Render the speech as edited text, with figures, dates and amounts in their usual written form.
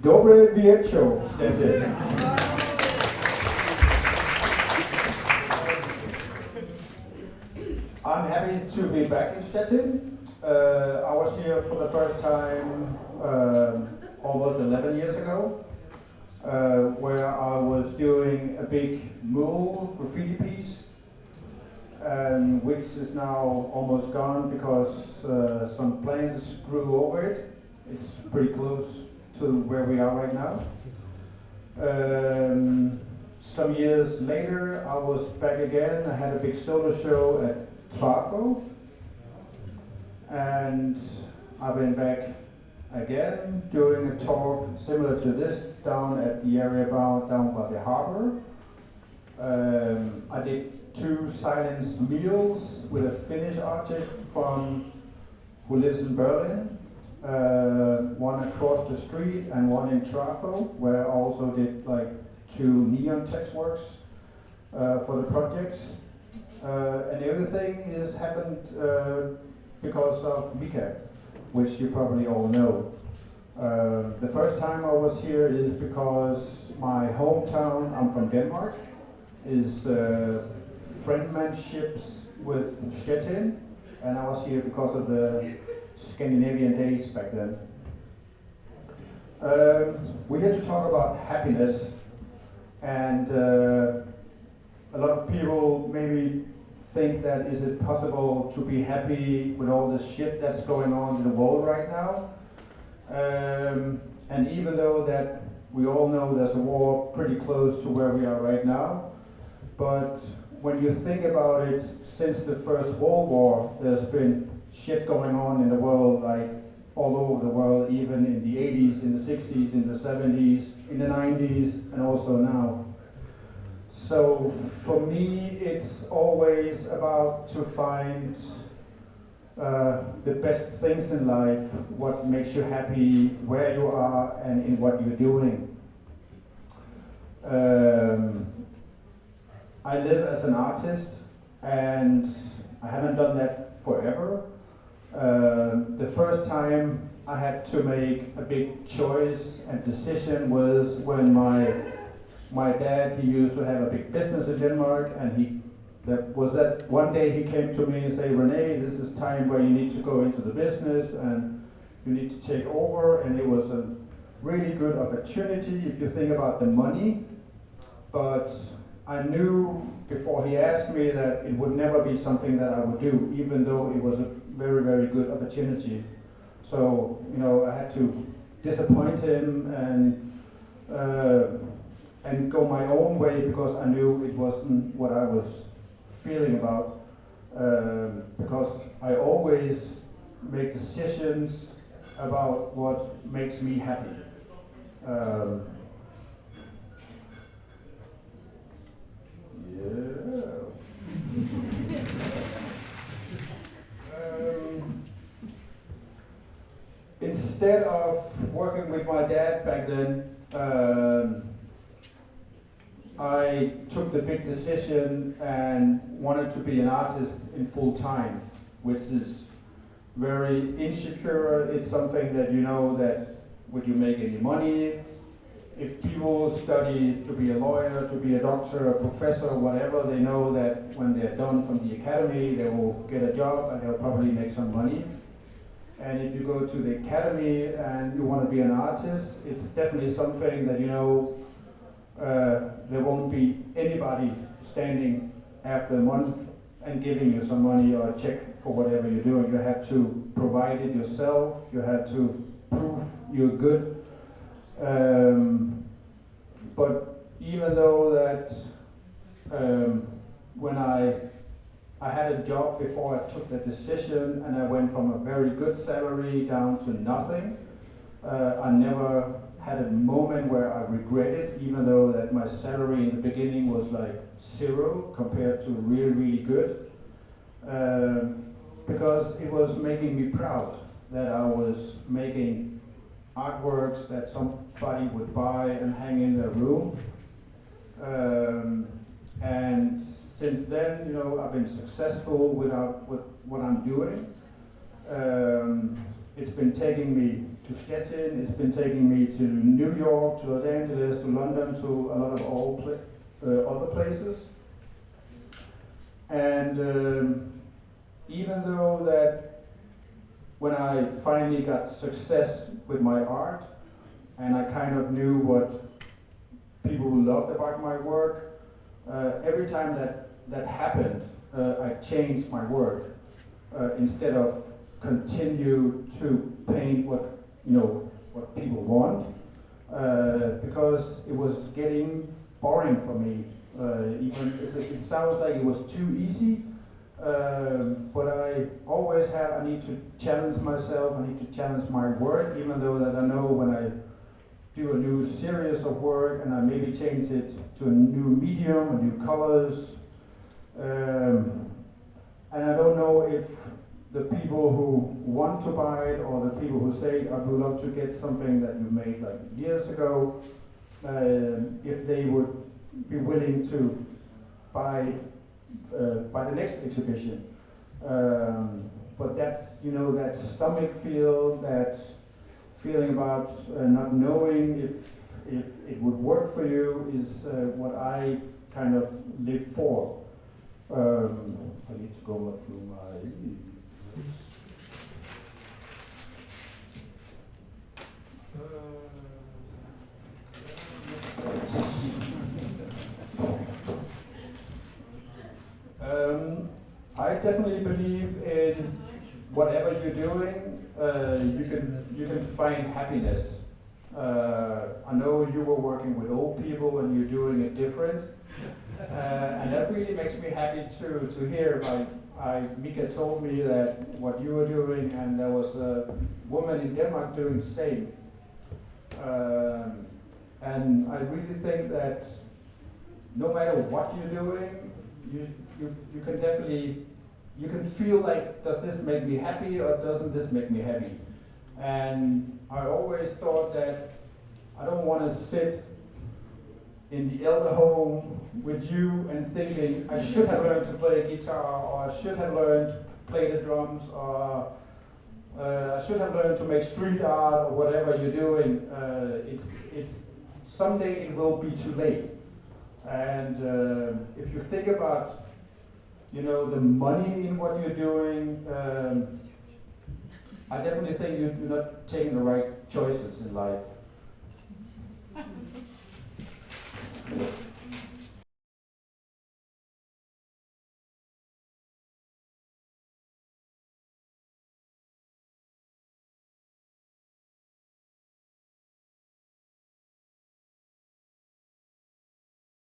Dobry wieczór, Stefan. I'm happy to be back in Stettin. I was here for the first time almost 11 years ago, where I was doing a big mural graffiti piece, which is now almost gone because some plants grew over it. It's pretty close to where we are right now. Some years later, I was back again. I had a big solo show at Trafo, and I've been back again doing a talk similar to this down at the area down by the harbor. I did 2 silence meals with a Finnish artist who lives in Berlin, one across the street and one in Trafo, where I also did like 2 neon text works for the projects. And everything has happened because of Mika, which you probably all know. The first time I was here is because my hometown, I'm from Denmark, is friendmanships with Stettin, and I was here because of the Scandinavian days back then. We're here to talk about happiness, and a lot of people maybe think that is it possible to be happy with all the shit that's going on in the world right now? And even though that we all know there's a war pretty close to where we are right now, but when you think about it, since the First World War, there's been shit going on in the world, like all over the world, even in the 80s, in the 60s, in the 70s, in the 90s, and also now. So for me, it's always about to find the best things in life, what makes you happy, where you are, and in what you're doing. I live as an artist, and I haven't done that forever. The first time I had to make a big choice and decision was when my dad, he used to have a big business in Denmark, and that one day he came to me and said, René, this is time where you need to go into the business and you need to take over. And it was a really good opportunity if you think about the money. But I knew before he asked me that it would never be something that I would do, even though it was a very, very good opportunity. So, I had to disappoint him and go my own way because I knew it wasn't what I was feeling about. Because I always make decisions about what makes me happy. Instead of working with my dad back then, I took the big decision and wanted to be an artist in full time, which is very insecure. It's something that that would you make any money? If people study to be a lawyer, to be a doctor, a professor, whatever, they know that when they're done from the academy, they will get a job and they'll probably make some money. And if you go to the academy and you want to be an artist, it's definitely something that there won't be anybody standing after a month and giving you some money or a check for whatever you're doing. You have to provide it yourself. You have to prove you're good. But even though that when I had a job before I took the decision and I went from a very good salary down to nothing, I never had a moment where I regretted, even though that my salary in the beginning was like 0 compared to really, really good, because it was making me proud that I was making artworks that somebody would buy and hang in their room. And since then, I've been successful with what I'm doing. It's been taking me to Stettin. It's been taking me to New York, to Los Angeles, to London, to a lot of other places. And even though that when I finally got success with my art, and I kind of knew what people loved about my work, every time that happened, I changed my work instead of continue to paint what people want, because it was getting boring for me. Even it sounds like it was too easy, but I always have, I need to challenge myself, I need to challenge my work, even though that I know when I do a new series of work and I maybe change it to a new medium, a new colors, and I don't know if the people who want to buy it or the people who say, I would love to get something that you made like years ago, if they would be willing to buy it by the next exhibition. But that's, that stomach feel, that feeling about not knowing if it would work for you is what I kind of live for. I need to go through my notes. I definitely believe in whatever you're doing, you can find happiness. I know you were working with old people and you're doing it different, and that really makes me happy to hear. Mika told me that what you were doing, and there was a woman in Denmark doing the same. And I really think that no matter what you're doing, you can definitely, you can feel like, does this make me happy or doesn't this make me happy? And I always thought that I don't want to sit in the elder home with you and thinking I should have learned to play guitar, or I should have learned to play the drums, or I should have learned to make street art, or whatever you're doing. It's someday it will be too late. And if you think about, the money in what you're doing, I definitely think you're not taking the right choices in life.